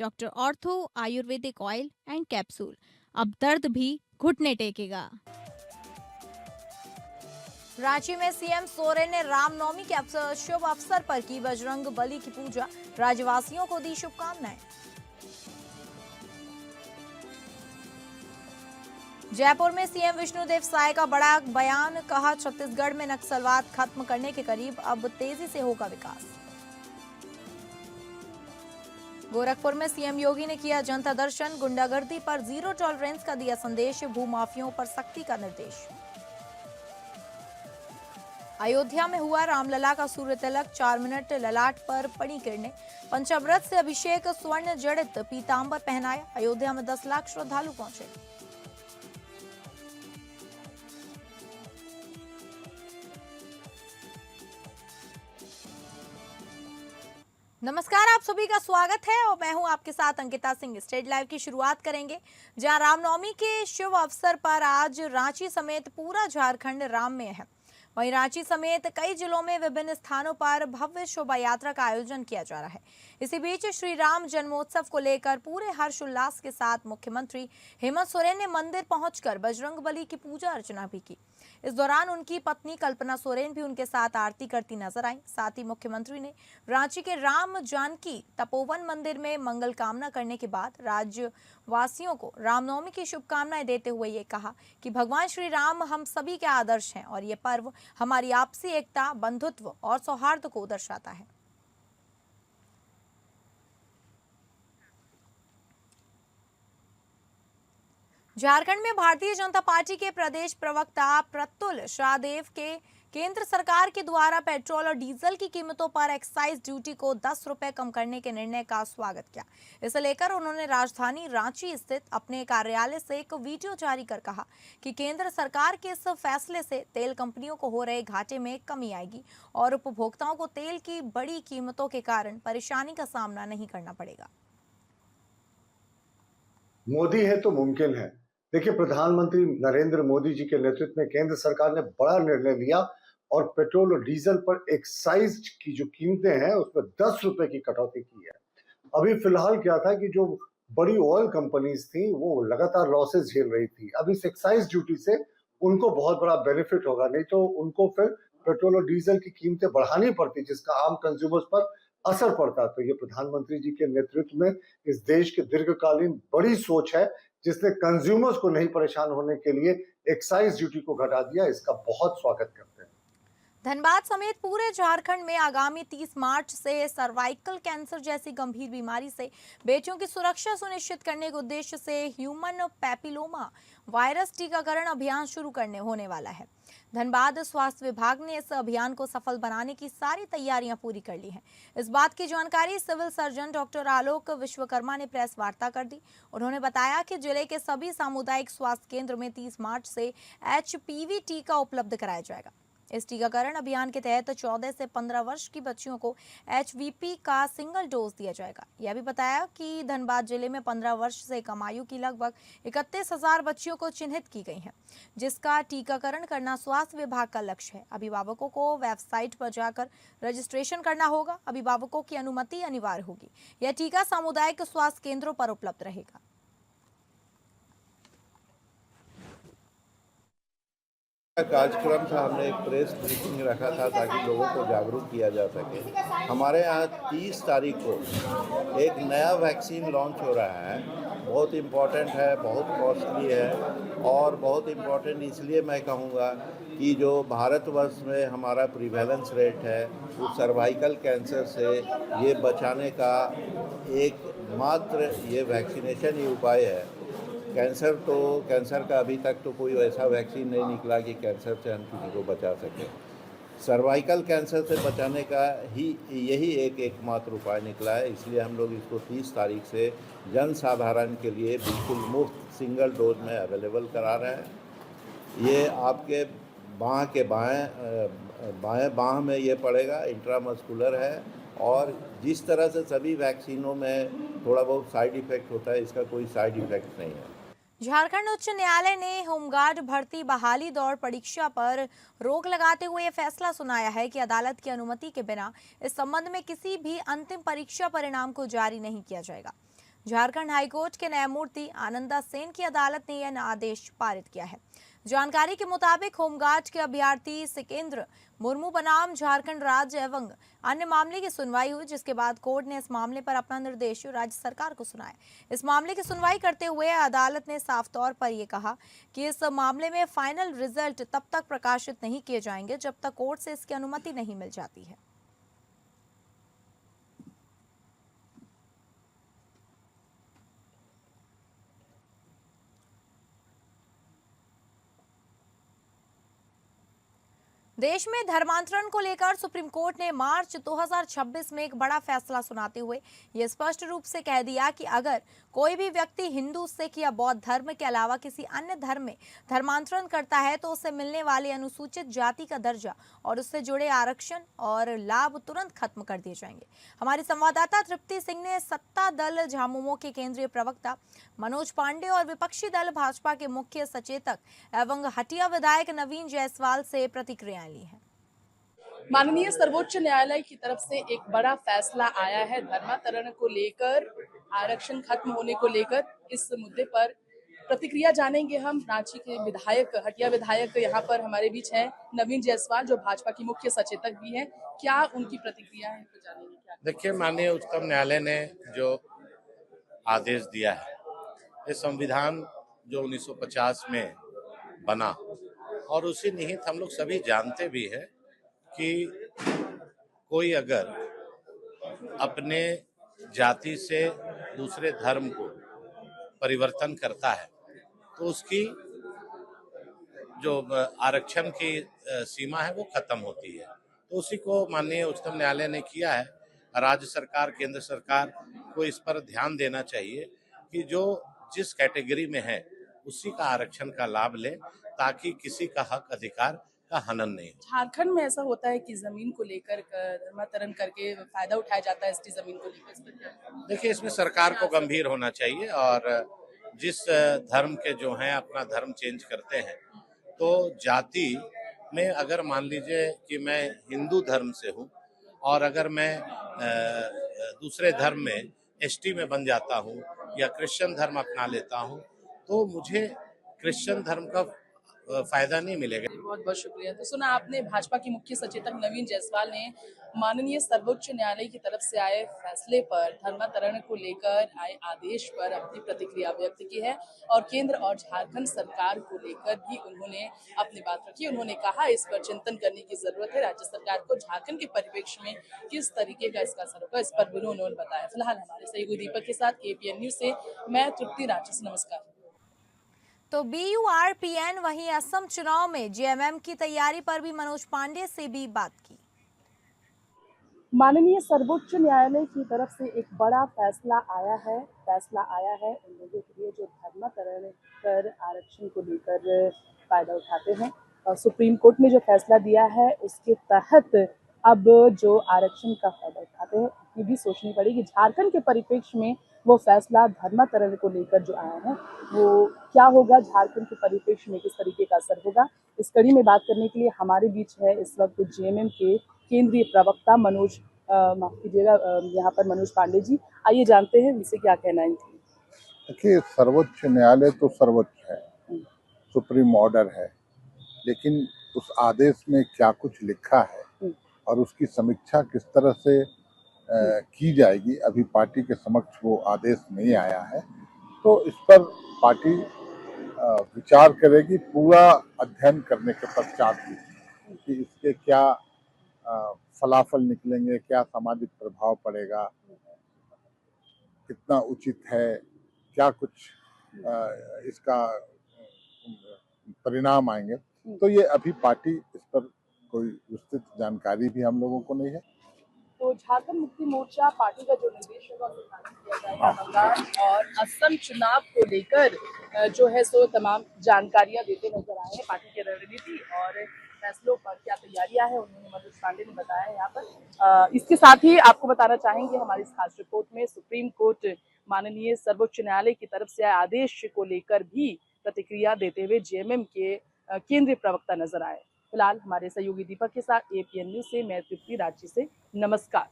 Doctor ortho Ayurvedic oil and capsule. अब दर्द भी घुटने टेकेगा। रांची में सीएम सोरेन ने रामनवमी के शुभ अवसर पर की बजरंग बली की पूजा, राज्यवासियों को दी शुभकामनाएं। जयपुर में सीएम विष्णुदेव साय का बड़ा बयान, कहा छत्तीसगढ़ में नक्सलवाद खत्म करने के करीब, अब तेजी से होगा विकास। गोरखपुर में सीएम योगी ने किया जनता दर्शन, गुंडागर्दी पर जीरो टॉलरेंस का दिया संदेश, भूमाफियों पर सख्ती का निर्देश। अयोध्या में हुआ रामलला का सूर्य तिलक, 4 मिनट ललाट पर पड़ी किरणें, पंचामृत से अभिषेक, स्वर्ण जड़ित पीतांबर पहनाया, अयोध्या में 10 लाख श्रद्धालु पहुंचे। नमस्कार, आप सभी का स्वागत है और मैं हूं आपके साथ अंकिता सिंह। स्टेट लाइव की शुरुआत करेंगे जहां रामनवमी के शुभ अवसर पर आज रांची समेत पूरा झारखंड राममय है। वहीं रांची समेत कई जिलों में विभिन्न स्थानों पर भव्य शोभा यात्रा का आयोजन किया जा रहा है। इसी बीच श्री राम जन्मोत्सव को लेकर पूरे हर्षोल्लास के साथ मुख्यमंत्री हेमंत सोरेन ने मंदिर पहुंचकर बजरंगबली की पूजा अर्चना भी की। इस दौरान उनकी पत्नी कल्पना सोरेन भी उनके साथ आरती करती नजर आई। साथ ही मुख्यमंत्री ने रांची के राम जानकी तपोवन मंदिर में मंगल कामना करने के बाद राज्यवासियों को रामनवमी की शुभकामनाएं देते हुए ये कहा कि भगवान श्री राम हम सभी के आदर्श हैं और ये पर्व हमारी आपसी एकता, बंधुत्व और सौहार्द को दर्शाता है। झारखंड में भारतीय जनता पार्टी के प्रदेश प्रवक्ता प्रतुल शाहदेव के केंद्र सरकार के द्वारा पेट्रोल और डीजल की कीमतों पर एक्साइज ड्यूटी को 10 रुपए कम करने के निर्णय का स्वागत किया। इसे लेकर उन्होंने राजधानी रांची स्थित अपने कार्यालय से एक वीडियो जारी कर कहा कि केंद्र सरकार के इस फैसले से तेल कंपनियों को हो रहे घाटे में कमी आएगी और उपभोक्ताओं को तेल की बड़ी कीमतों के कारण परेशानी का सामना नहीं करना पड़ेगा। मोदी है तो मुमकिन है। देखिए, प्रधानमंत्री नरेंद्र मोदी जी के नेतृत्व में केंद्र सरकार ने बड़ा निर्णय लिया और पेट्रोल और डीजल पर एक्साइज की जो कीमतें हैं उसमें 10 रुपए की कटौती की है। अभी फिलहाल क्या था कि जो बड़ी ऑयल कंपनीज थी वो लगातार लॉसेस झेल रही थी। अब इस एक्साइज ड्यूटी से उनको बहुत बड़ा बेनिफिट होगा, नहीं तो उनको फिर पेट्रोल और डीजल की कीमतें बढ़ानी पड़ती, जिसका आम कंज्यूमर्स पर असर पड़ता। तो ये प्रधानमंत्री जी के नेतृत्व में इस देश की दीर्घकालीन बड़ी सोच है, जिसने कंज्यूमर्स को नहीं परेशान होने के लिए एक्साइज ड्यूटी को घटा दिया। इसका बहुत स्वागत करते हैं। धनबाद समेत पूरे झारखंड में आगामी 30 मार्च से सर्वाइकल कैंसर जैसी गंभीर बीमारी से बेटियों की सुरक्षा सुनिश्चित करने के उद्देश्य से ह्यूमन पैपिलोमा वायरस टीकाकरण अभियान शुरू करने होने वाला है। धनबाद स्वास्थ्य विभाग ने इस अभियान को सफल बनाने की सारी तैयारियां पूरी कर ली हैं। इस बात की जानकारी सिविल सर्जन डॉक्टर आलोक विश्वकर्मा ने प्रेस वार्ता कर दी। उन्होंने बताया कि जिले के सभी सामुदायिक स्वास्थ्य केंद्र में 30 मार्च से HPV टीका उपलब्ध कराया जाएगा। इस टीकाकरण अभियान के तहत 14 से 15 वर्ष की बच्चियों को HVP का सिंगल डोज दिया जाएगा। यह भी बताया कि धनबाद जिले में 15 वर्ष से कम आयु की लगभग 31,000 बच्चियों को चिन्हित की गई हैं, जिसका टीकाकरण करना स्वास्थ्य विभाग का लक्ष्य है। अभिभावकों को वेबसाइट पर जाकर रजिस्ट्रेशन करना होगा। अभिभावकों की अनुमति अनिवार्य होगी। यह टीका सामुदायिक स्वास्थ्य केंद्रों पर उपलब्ध रहेगा। कार्यक्रम था, हमने एक प्रेस ब्रीफिंग रखा था ताकि लोगों को जागरूक किया जा सके। हमारे यहाँ 30 तारीख को एक नया वैक्सीन लॉन्च हो रहा है। बहुत इम्पॉर्टेंट है, बहुत कॉस्टली है और बहुत इम्पॉर्टेंट इसलिए मैं कहूँगा कि जो भारतवर्ष में हमारा प्रिवेलेंस रेट है वो सर्वाइकल कैंसर से ये बचाने का एकमात्र ये वैक्सीनेशन ही उपाय है। कैंसर का अभी तक तो कोई ऐसा वैक्सीन नहीं निकला कि कैंसर से हम किसी को बचा सकें। सर्वाइकल कैंसर से बचाने का ही यही एकमात्र उपाय निकला है। इसलिए हम लोग इसको 30 तारीख से जन साधारण के लिए बिल्कुल मुफ्त सिंगल डोज में अवेलेबल करा रहे हैं। ये आपके बाएं बांह में ये पड़ेगा, इंट्रामस्कुलर है और जिस तरह से सभी वैक्सीनों में थोड़ा बहुत साइड इफेक्ट होता है, इसका कोई साइड इफेक्ट नहीं है। झारखंड उच्च न्यायालय ने होमगार्ड भर्ती बहाली दौड़ परीक्षा पर रोक लगाते हुए यह फैसला सुनाया है कि अदालत की अनुमति के बिना इस संबंध में किसी भी अंतिम परीक्षा परिणाम को जारी नहीं किया जाएगा। झारखंड हाईकोर्ट के न्यायमूर्ति आनंदा सेन की अदालत ने यह आदेश पारित किया है। जानकारी के मुताबिक होमगार्ड के अभ्यर्थी सिकेंद्र मुर्मू बनाम झारखंड राज्य एवं अन्य मामले की सुनवाई हुई, जिसके बाद कोर्ट ने इस मामले पर अपना निर्देश राज्य सरकार को सुनाया। इस मामले की सुनवाई करते हुए अदालत ने साफ तौर पर यह कहा कि इस मामले में फाइनल रिजल्ट तब तक प्रकाशित नहीं किए जाएंगे जब तक कोर्ट से इसकी अनुमति नहीं मिल जाती है। देश में धर्मांतरण को लेकर सुप्रीम कोर्ट ने मार्च 2026 में एक बड़ा फैसला सुनाते हुए यह स्पष्ट रूप से कह दिया कि अगर कोई भी व्यक्ति हिंदू, सिख या बौद्ध धर्म के अलावा किसी अन्य धर्म में धर्मांतरण करता है तो उसे मिलने वाले अनुसूचित जाति का दर्जा और उससे जुड़े आरक्षण और लाभ तुरंत खत्म कर दिए जाएंगे। हमारी संवाददाता तृप्ति सिंह ने सत्ता दल झामुमो के केंद्रीय प्रवक्ता मनोज पांडे और विपक्षी दल भाजपा के मुख्य सचेतक एवं हटिया विधायक नवीन जायसवाल से प्रतिक्रियाएं ली हैं। माननीय सर्वोच्च न्यायालय की तरफ से एक बड़ा फैसला आया है धर्मांतरण को लेकर, आरक्षण खत्म होने को लेकर। इस मुद्दे पर प्रतिक्रिया जानेंगे हम। रांची के विधायक, हटिया विधायक यहाँ पर हमारे बीच हैं, नवीन जायसवाल जो भाजपा की मुख्य सचेतक भी हैं। क्या उनकी प्रतिक्रिया है तो जानेंगे। क्या देखिए, माननीय उच्चतम न्यायालय ने जो आदेश दिया है, ये संविधान जो 1950 में बना और उसी निहित हम लोग सभी जानते भी हैं कि कोई अगर अपने जाति से दूसरे धर्म को परिवर्तन करता है तो उसकी जो आरक्षण की सीमा है वो खत्म होती है। तो उसी को माननीय उच्चतम न्यायालय ने किया है। राज्य सरकार, केंद्र सरकार को इस पर ध्यान देना चाहिए कि जो जिस कैटेगरी में है उसी का आरक्षण का लाभ ले, ताकि किसी का हक अधिकार का हनन नहीं हो। झारखंड में ऐसा होता है कि जमीन को लेकर धर्मांतरण करके फायदा उठाया जाता है, एसटी जमीन को लेकर। देखिए, इसमें सरकार को गंभीर होना चाहिए और जिस धर्म के जो हैं अपना धर्म चेंज करते हैं, तो जाति में अगर मान लीजिए कि मैं हिंदू धर्म से हूँ और अगर मैं दूसरे धर्म में एसटी में बन जाता हूँ या क्रिश्चियन धर्म अपना लेता हूँ तो मुझे क्रिश्चियन धर्म का फायदा नहीं मिलेगा। बहुत बहुत शुक्रिया। तो सुना आपने, भाजपा की मुख्य सचेतक नवीन जायसवाल ने माननीय सर्वोच्च न्यायालय की तरफ से आए फैसले पर, धर्मांतरण को लेकर आए आदेश पर अपनी प्रतिक्रिया व्यक्त की है और केंद्र और झारखंड सरकार को लेकर भी उन्होंने अपनी बात रखी। उन्होंने कहा इस पर चिंतन करने की जरूरत है, राज्य सरकार को झारखंड के परिप्रेक्ष्य में किस तरीके का इसका असर होगा, इस पर भी उन्होंने बताया। फिलहाल हमारे सहयोगी दीपक के साथ APN न्यूज से मैं तृप्ति, रांची से। नमस्कार। तो BURPN वहीं असम चुनाव में JMM की तैयारी पर भी मनोज पांडे से भी बात की। माननीय सर्वोच्च न्यायालय की तरफ से एक बड़ा फैसला आया है उन लोगों के लिए जो धर्मांतरण कर आरक्षण को लेकर फायदा उठाते हैं। और सुप्रीम कोर्ट ने जो फैसला दिया है उसके तहत अब जो आरक्षण का फायदा उठाते हैं ये भी सोचनी पड़ेगी। झारखंड के परिप्रेक्ष्य में वो फैसला धर्मांतरण को लेकर जो आया है वो क्या होगा, झारखंड के परिप्रेक्ष्य में किस तरीके का असर होगा, इस कड़ी में बात करने के लिए हमारे बीच है इस वक्त JMM के केंद्रीय प्रवक्ता मनोज यहाँ पर मनोज पांडे जी। आइए जानते हैं इनसे क्या कहना है। देखिए, सर्वोच्च न्यायालय तो सर्वोच्च है, सुप्रीम ऑर्डर है, लेकिन उस आदेश में क्या कुछ लिखा है और उसकी समीक्षा किस तरह से की जाएगी, अभी पार्टी के समक्ष वो आदेश नहीं आया है। तो इस पर पार्टी विचार करेगी पूरा अध्ययन करने के पश्चात कि इसके क्या फलाफल निकलेंगे, क्या सामाजिक प्रभाव पड़ेगा, कितना उचित है, क्या कुछ इसका परिणाम आएंगे। तो ये अभी पार्टी इस पर कोई विस्तृत जानकारी भी हम लोगों को नहीं है। तो झारखंड मुक्ति मोर्चा पार्टी का जो निर्देश होगा उसे पालन किया जाएगा। बंगाल और असम चुनाव को लेकर जो है सो तमाम जानकारियां देते नजर आए हैं। पार्टी की रणनीति और फैसलों पर क्या तैयारियां हैं उन्होंने मनोज पांडे ने बताया यहाँ पर। इसके साथ ही आपको बताना चाहेंगे हमारी इस खास रिपोर्ट में सुप्रीम कोर्ट माननीय सर्वोच्च न्यायालय की तरफ से आदेश को लेकर भी प्रतिक्रिया देते हुए JMM के केंद्रीय प्रवक्ता नजर आए। फिलहाल हमारे सहयोगी दीपक के साथ APN न्यूज से मैं तृप्ति, रांची से। नमस्कार।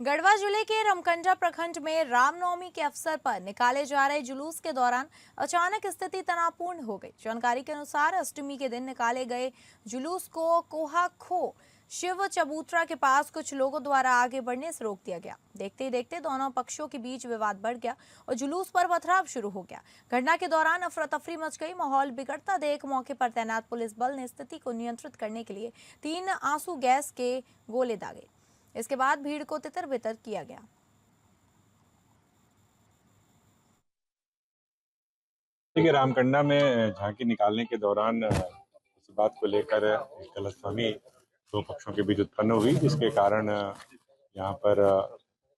गढ़वा जिले के रमकंजा प्रखंड में रामनवमी के अवसर पर निकाले जा रहे जुलूस के दौरान अचानक स्थिति तनावपूर्ण हो गई। जानकारी के अनुसार अष्टमी के दिन निकाले गए जुलूस को कोहा खो शिव चबूतरा के पास कुछ लोगों द्वारा आगे बढ़ने से रोक दिया गया। देखते ही देखते दोनों पक्षों के बीच विवाद बढ़ गया और जुलूस पर पथराव शुरू हो गया। घटना के दौरान अफरा तफरी मच गई। माहौल बिगड़ता देख मौके पर तैनात पुलिस बल ने स्थिति को नियंत्रित करने के लिए 3 आंसू गैस के गोले दागे। इसके बाद भीड़ को तितर बितर किया गया। देखिए, रामकंडा में झांकी निकालने के दौरान इस बात को लेकर गलतफहमी 2 पक्षों के बीच उत्पन्न हुई, जिसके कारण यहाँ पर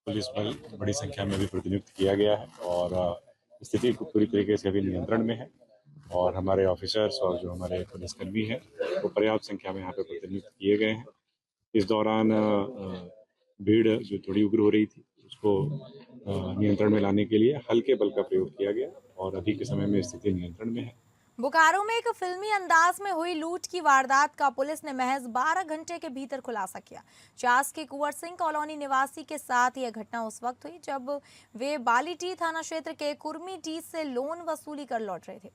पुलिस बल बड़ी संख्या में भी प्रतिनियुक्त किया गया है और स्थिति को पूरी तरीके से अभी नियंत्रण में है और हमारे ऑफिसर्स और जो हमारे पुलिसकर्मी हैं वो पर्याप्त संख्या में यहाँ पे प्रतिनियुक्त किए गए हैं। इस दौरान भीड़ जो थोड़ी उग्र हो रही थी उसको नियंत्रण में लाने के लिए हल्के बल का प्रयोग किया गया और अभी के समय में स्थिति नियंत्रण में है। बोकारो में एक फिल्मी अंदाज में हुई लूट की वारदात का पुलिस ने महज 12 घंटे के भीतर खुलासा किया। चास के कुंवर सिंह कॉलोनी निवासी के साथ यह घटना उस वक्त हुई जब वे बालीटी थाना क्षेत्र के कुर्मी टी से लोन वसूली कर लौट रहे थे।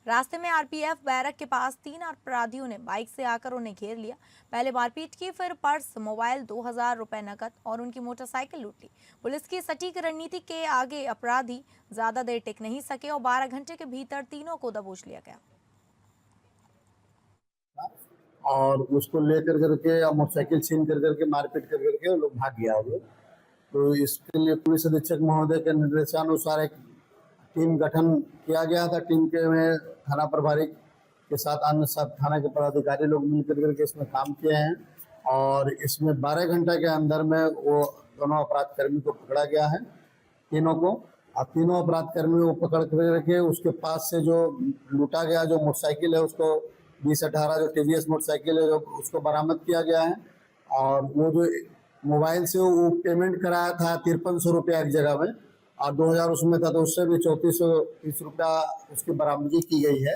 रास्ते में आरपीएफ बैरक के पास 3 अपराधियों ने बाइक से आकर उन्हें घेर लिया। पहले मारपीट की, फिर पर्स, मोबाइल, 2000 रुपए नकद और उनकी मोटरसाइकिल लूट ली। पुलिस की सटीक रणनीति के आगे अपराधी ज्यादा देर टिक नहीं सके और 12 घंटे के भीतर तीनों को दबोच लिया गया और उसको लेकर करके मोटरसाइकिल छीन कर करके मारपीट कर करके लोग भाग गया हो। तो इसके लिए पुलिस अधीक्षक महोदय के निर्देशानुसार एक टीम गठन किया गया था। टीम के में थाना प्रभारी के साथ अन्य सब थाना के पदाधिकारी लोग मिलकर करके इसमें काम किए हैं और इसमें 12 घंटे के अंदर में वो दोनों अपराध कर्मी को पकड़ा गया है, तीनों को। और तीनों अपराध कर्मी को पकड़ करके उसके पास से जो लूटा गया जो मोटरसाइकिल है उसको 2018 जो टीवीएस मोटरसाइकिल है जो उसको बरामद किया गया है और वो जो मोबाइल से वो पेमेंट कराया था 5300 रुपया एक जगह में और 2000 उसमें था तो उससे भी 3430 रुपया उसकी बरामदगी की गई है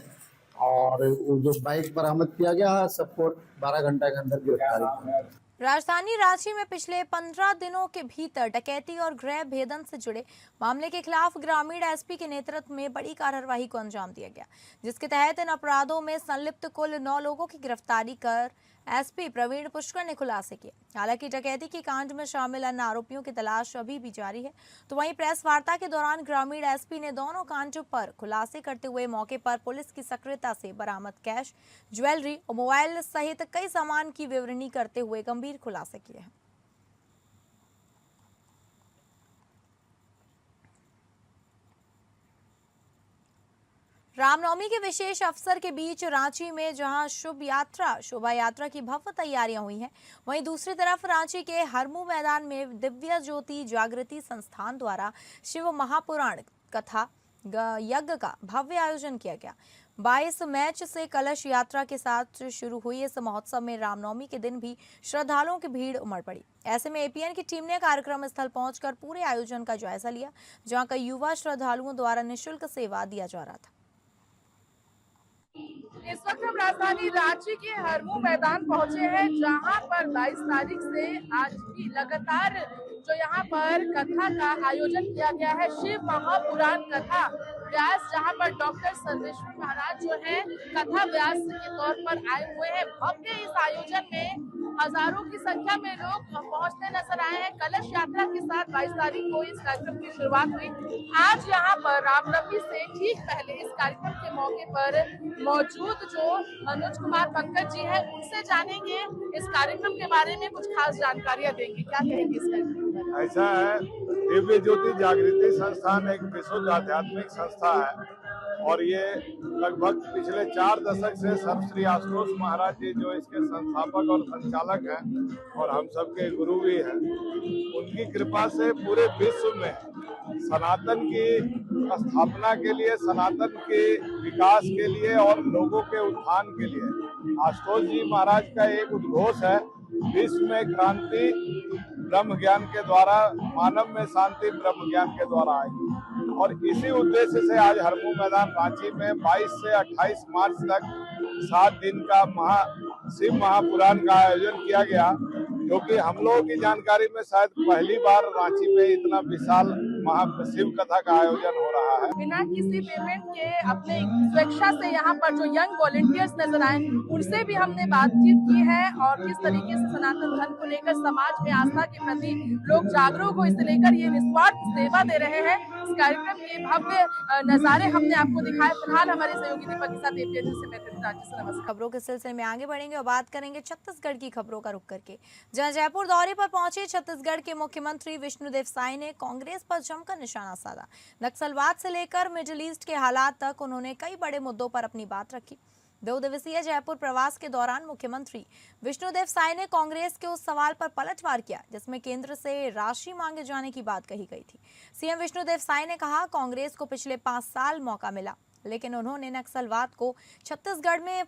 और जो बाइक बरामद किया गया है सबको 12 घंटे के अंदर गिरफ्तारी किया। राजधानी रांची में पिछले 15 दिनों के भीतर डकैती और गृह भेदन से जुड़े मामले के खिलाफ ग्रामीण एसपी के नेतृत्व में बड़ी कार्रवाई को अंजाम दिया गया, जिसके तहत इन अपराधों में संलिप्त कुल 9 लोगों की गिरफ्तारी कर एसपी प्रवीण पुष्कर ने खुलासे किए। हालांकि डकैती के कांड में शामिल अन्य आरोपियों की तलाश अभी भी जारी है। तो वहीं प्रेस वार्ता के दौरान ग्रामीण एसपी ने दोनों कांडों पर खुलासे करते हुए मौके पर पुलिस की सक्रियता से बरामद कैश, ज्वेलरी और मोबाइल सहित कई सामान की विवरणी करते हुए गंभीर खुलासे किए हैं। रामनवमी के विशेष अवसर के बीच रांची में जहां शोभा यात्रा की भव्य तैयारियां हुई हैं, वहीं दूसरी तरफ रांची के हरमू मैदान में दिव्य ज्योति जागृति संस्थान द्वारा शिव महापुराण कथा यज्ञ का भव्य आयोजन किया गया। 22 मैच से कलश यात्रा के साथ शुरू हुई इस महोत्सव में रामनवमी के दिन भी श्रद्धालुओं की भीड़ उमड़ पड़ी। ऐसे में एपीएन की टीम ने कार्यक्रम स्थल पहुंचकर पूरे आयोजन का जायजा लिया, जहां कई युवा श्रद्धालुओं द्वारा निःशुल्क सेवा दिया जा रहा था। इस वक्त हम राजधानी रांची के हरमू मैदान पहुंचे हैं, जहां पर 22 तारीख से आज भी लगातार जो यहाँ पर कथा का आयोजन किया गया है, शिव महापुराण कथा व्यास, जहाँ पर डॉक्टर सर्वेश्वर महाराज जो है कथा व्यास के तौर पर आए हुए हैं। भव्य इस आयोजन में हजारों की संख्या में लोग पहुंचते नजर आए हैं। कलश यात्रा के साथ 22 तारीख को इस कार्यक्रम की शुरुआत हुई। आज यहाँ पर रामनवमी से ठीक पहले इस कार्यक्रम के मौके पर मौजूद जो मनोज कुमार पंकज जी है, उनसे जानेंगे इस कार्यक्रम के बारे में, कुछ खास जानकारियां देंगे। क्या कहेंगे इस कार्यक्रम पर? ऐसा है, दिव्य ज्योति जागृति संस्थान एक विशुद्ध आध्यात्मिक संस्था है और ये लगभग पिछले 4 दशक से सर्वश्री आशुतोष महाराज जी जो इसके संस्थापक और संचालक हैं और हम सबके गुरु भी हैं, उनकी कृपा से पूरे विश्व में सनातन की स्थापना के लिए, सनातन के विकास के लिए और लोगों के उत्थान के लिए आशुतोष जी महाराज का एक उद्घोष है, विश्व में क्रांति ब्रह्म ज्ञान के द्वारा, मानव में शांति ब्रह्म ज्ञान के द्वारा आएगी। और इसी उद्देश्य से आज हरमू मैदान रांची में 22 से 28 मार्च तक 7 दिन का शिव महापुराण का आयोजन किया गया, क्योंकि हम लोगों की जानकारी में शायद पहली बार रांची में इतना विशाल महाशिव कथा का आयोजन हो रहा है। बिना किसी पेमेंट के अपने स्वेच्छा से यहाँ पर जो यंग वॉलंटियर्स नजर आए उनसे भी हमने बातचीत की है और किस तरीके से सनातन धर्म को लेकर समाज में आस्था के प्रति लोग जागरूक हो, इसे लेकर ये निस्वार्थ सेवा दे रहे हैं। इस कार्यक्रम के भव्य नजारे हमने आपको दिखाए। फिलहाल हमारे सहयोगी दीपक के साथ एपीएन से मैं राज्य से नमस्कार। खबरों के सिलसिले में आगे बढ़ेंगे और बात करेंगे छत्तीसगढ़ की खबरों का रुख करके, जहां जयपुर दौरे पर पहुंचे छत्तीसगढ़ के मुख्यमंत्री विष्णुदेव साय ने कांग्रेस पर जमकर निशाना साधा। नक्सलवाद से लेकर मिडिल ईस्ट के हालात तक उन्होंने कई बड़े मुद्दों पर अपनी बात रखी। 2 दिवसीय जयपुर प्रवास के दौरान मुख्यमंत्री विष्णुदेव साय ने कांग्रेस के उस सवाल पर पलटवार किया जिसमें केंद्र से राशि मांगे जाने की बात कही गई थी। सीएम विष्णुदेव साय ने कहा, कांग्रेस को पिछले 5 साल मौका मिला, लेकिन उन्होंने नक्सलवाद को छत्तीसगढ़ में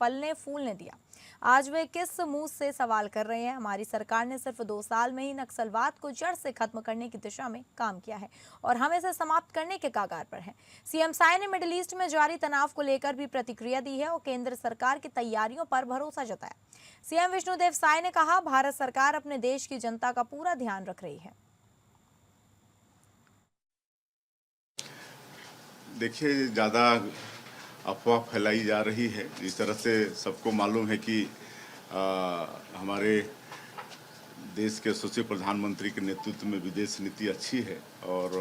फलने फूलने दिया। आज वे किस मुंह से सवाल कर रहे हैं? हमारी सरकार ने सिर्फ 2 साल में ही नक्सलवाद को जड़ से खत्म करने की दिशा में काम किया है और हम इसे समाप्त करने के कगार पर हैं। सीएम साय ने मिडिल ईस्ट में जारी तनाव को लेकर भी प्रतिक्रिया दी है और केंद्र सरकार की तैयारियों पर भरोसा जताया। सीएम विष्णुदेव साय ने कहा, भारत सरकार अपने देश की जनता का पूरा ध्यान रख रही है। देखिए, ज़्यादा अफवाह फैलाई जा रही है। इस तरह से सबको मालूम है कि हमारे देश के यशस्वी प्रधानमंत्री के नेतृत्व में विदेश नीति अच्छी है और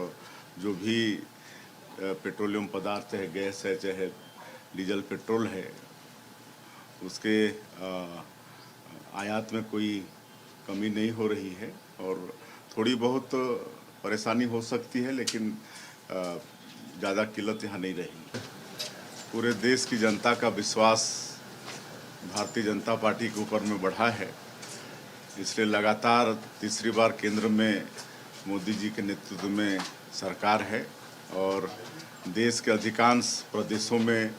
जो भी पेट्रोलियम पदार्थ है, गैस है, चाहे डीजल पेट्रोल है, उसके आयात में कोई कमी नहीं हो रही है और थोड़ी बहुत परेशानी हो सकती है, लेकिन ज़्यादा किल्लत यहाँ नहीं रही। पूरे देश की जनता का विश्वास भारतीय जनता पार्टी के ऊपर में बढ़ा है, इसलिए लगातार तीसरी बार केंद्र में मोदी जी के नेतृत्व में सरकार है और देश के अधिकांश प्रदेशों में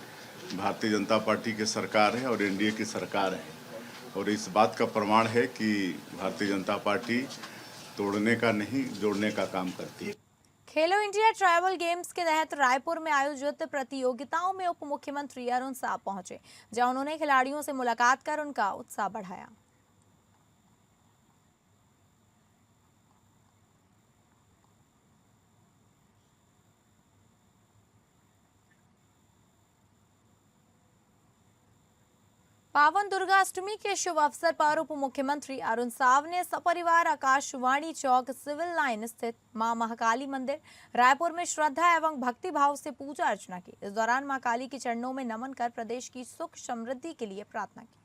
भारतीय जनता पार्टी की सरकार है और एनडीए की सरकार है और इस बात का प्रमाण है कि भारतीय जनता पार्टी तोड़ने का नहीं, जोड़ने का काम करती है। खेलो इंडिया ट्राइबल गेम्स के तहत रायपुर में आयोजित प्रतियोगिताओं में उप मुख्यमंत्री अरुण साव पहुंचे, जहां उन्होंने खिलाड़ियों से मुलाकात कर उनका उत्साह बढ़ाया। पावन दुर्गा अष्टमी के शुभ अवसर पर उप मुख्यमंत्री अरुण साव ने सपरिवार आकाशवाणी चौक सिविल लाइन स्थित मां महाकाली मंदिर रायपुर में श्रद्धा एवं भक्ति भाव से पूजा अर्चना की। इस दौरान मां काली के चरणों में नमन कर प्रदेश की सुख समृद्धि के लिए प्रार्थना की।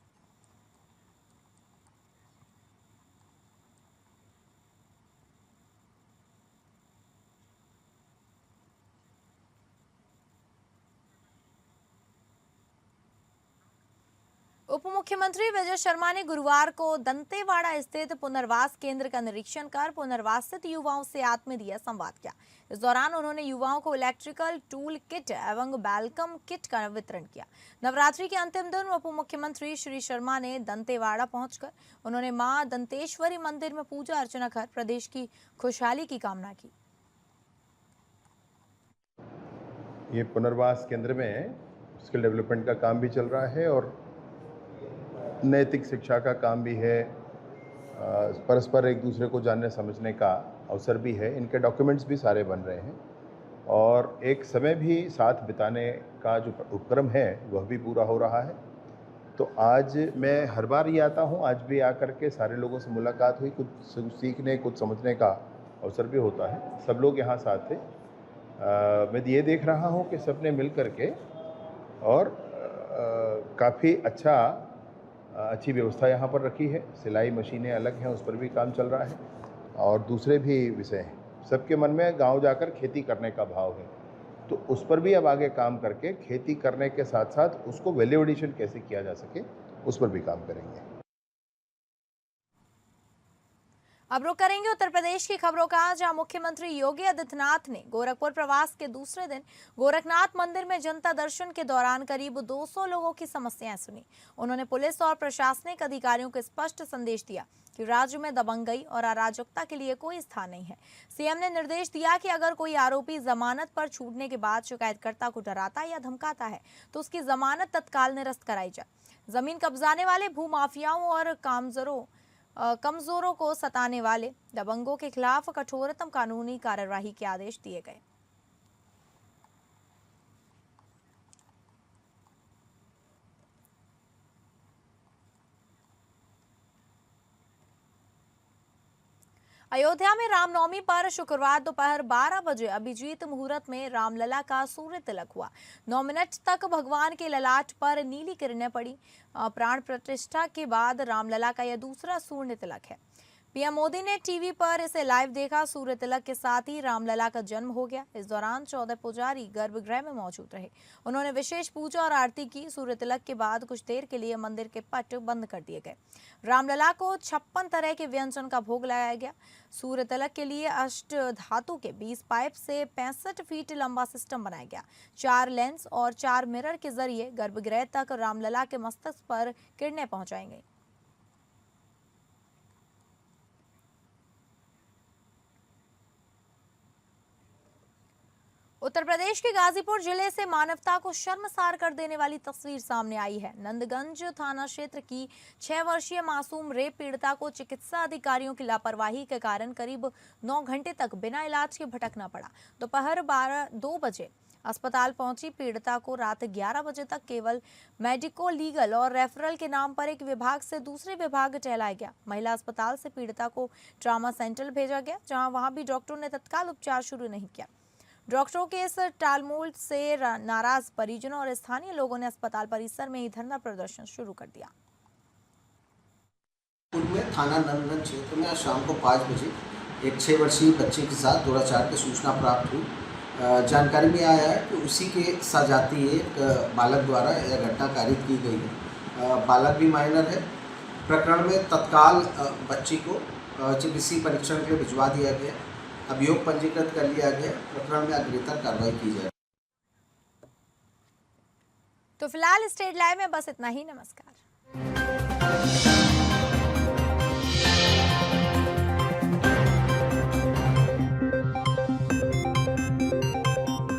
उप मुख्यमंत्री विजय शर्मा ने गुरुवार को दंतेवाड़ा स्थित पुनर्वास केंद्र का निरीक्षण कर पुनर्वासित युवाओं से आत्मीय संवाद किया। इस दौरान उन्होंने युवाओं को इलेक्ट्रिकल टूल किट एवं वेलकम किट का वितरण किया। नवरात्रि के अंतिम दिन उप मुख्यमंत्री श्री शर्मा ने दंतेवाड़ा पहुंचकर उन्होंने मां दंतेश्वरी मंदिर में पूजा अर्चना कर प्रदेश की खुशहाली की कामना की। ये पुनर्वास केंद्र में स्किल डेवलपमेंट का काम भी चल रहा है और नैतिक शिक्षा का काम भी है, परस्पर एक दूसरे को जानने समझने का अवसर भी है। इनके डॉक्यूमेंट्स भी सारे बन रहे हैं और एक समय भी साथ बिताने का जो उपक्रम है वह भी पूरा हो रहा है। तो आज मैं हर बार ही आता हूँ, आज भी आकर के सारे लोगों से मुलाकात हुई, कुछ सीखने कुछ समझने का अवसर भी होता है। सब लोग यहाँ साथ थे। मैं ये देख रहा हूँ कि सबने मिल कर के और काफ़ी अच्छी व्यवस्था यहाँ पर रखी है। सिलाई मशीनें अलग हैं, उस पर भी काम चल रहा है और दूसरे भी विषय हैं। सबके मन में गांव जाकर खेती करने का भाव है, तो उस पर भी अब आगे काम करके खेती करने के साथ साथ उसको वैल्यू एडिशन कैसे किया जा सके उस पर भी काम करेंगे। अब रुक करेंगे उत्तर प्रदेश की खबरों का, जहां मुख्यमंत्री योगी आदित्यनाथ ने गोरखपुर प्रवास के दूसरे दिन गोरखनाथ मंदिर में जनता दर्शन के दौरान करीब 200 लोगों की समस्याएं सुनी। उन्होंने पुलिस और प्रशासनिक अधिकारियों को स्पष्ट संदेश दिया कि राज्य में दबंगई और अराजकता के लिए कोई स्थान नहीं है। सीएम ने निर्देश दिया कि अगर कोई आरोपी जमानत पर छूटने के बाद शिकायतकर्ता को डराता या धमकाता है तो उसकी जमानत तत्काल निरस्त कराई जाए। जमीन कब्जाने वाले भूमाफियाओं और कमजोरों को सताने वाले दबंगों के खिलाफ कठोरतम कानूनी कार्यवाही के आदेश दिए गए। अयोध्या में रामनवमी पर शुक्रवार दोपहर 12 बजे अभिजीत मुहूर्त में रामलला का सूर्य तिलक हुआ। 9 मिनट तक भगवान के ललाट पर नीली किरणें पड़ी। प्राण प्रतिष्ठा के बाद रामलला का यह दूसरा सूर्य तिलक है। पीएम मोदी ने टीवी पर इसे लाइव देखा। सूर्य तिलक के साथ ही रामलला का जन्म हो गया। इस दौरान 14 पुजारी गर्भगृह में मौजूद रहे। उन्होंने विशेष पूजा और आरती की। सूर्य तिलक के बाद कुछ देर के लिए मंदिर के पट बंद कर दिए गए। रामलला को 56 तरह के व्यंजन का भोग लगाया गया। सूर्य तिलक के लिए अष्ट धातु के 20 पाइप से 65 फीट लंबा सिस्टम बनाया गया। 4 लेंस और 4 मिरर के जरिए गर्भगृह तक रामलला के मस्तक पर किरणें पहुंचाई गई। उत्तर प्रदेश के गाजीपुर जिले से मानवता को शर्मसार कर देने वाली तस्वीर सामने आई है। नंदगंज थाना क्षेत्र की 6 वर्षीय मासूम रेप पीड़िता को चिकित्सा अधिकारियों की लापरवाही के कारण करीब 9 घंटे तक बिना इलाज के भटकना पड़ा। दोपहर 2 बजे अस्पताल पहुंची पीड़िता को रात 11 बजे तक केवल मेडिको लीगल और रेफरल के नाम पर एक विभाग से दूसरे विभाग टहलाया गया। महिला अस्पताल से पीड़िता को ट्रामा सेंटर भेजा गया, जहां वहां भी डॉक्टरों ने तत्काल उपचार शुरू नहीं किया। डॉक्टरों के इस टालमोल से नाराज परिजनों और स्थानीय लोगों ने अस्पताल परिसर में ही धरना प्रदर्शन शुरू कर दिया। में थाना नंदगंज क्षेत्र में आज शाम को 5 बजे एक 6 वर्षीय बच्चे के साथ दुराचार की सूचना प्राप्त हुई। जानकारी में आया है कि उसी के सजाती एक बालक द्वारा यह घटना कारित की गई है। बालक भी माइनर है। प्रकरण में तत्काल बच्ची को चिकित्सीय परीक्षण के लिए भिजवा दिया गया। अभियोग पंजीकृत कर लिया गया। प्रकरण में अग्रेतर कार्रवाई की जाए। तो फिलहाल स्टेट लाइव में बस इतना ही। नमस्कार।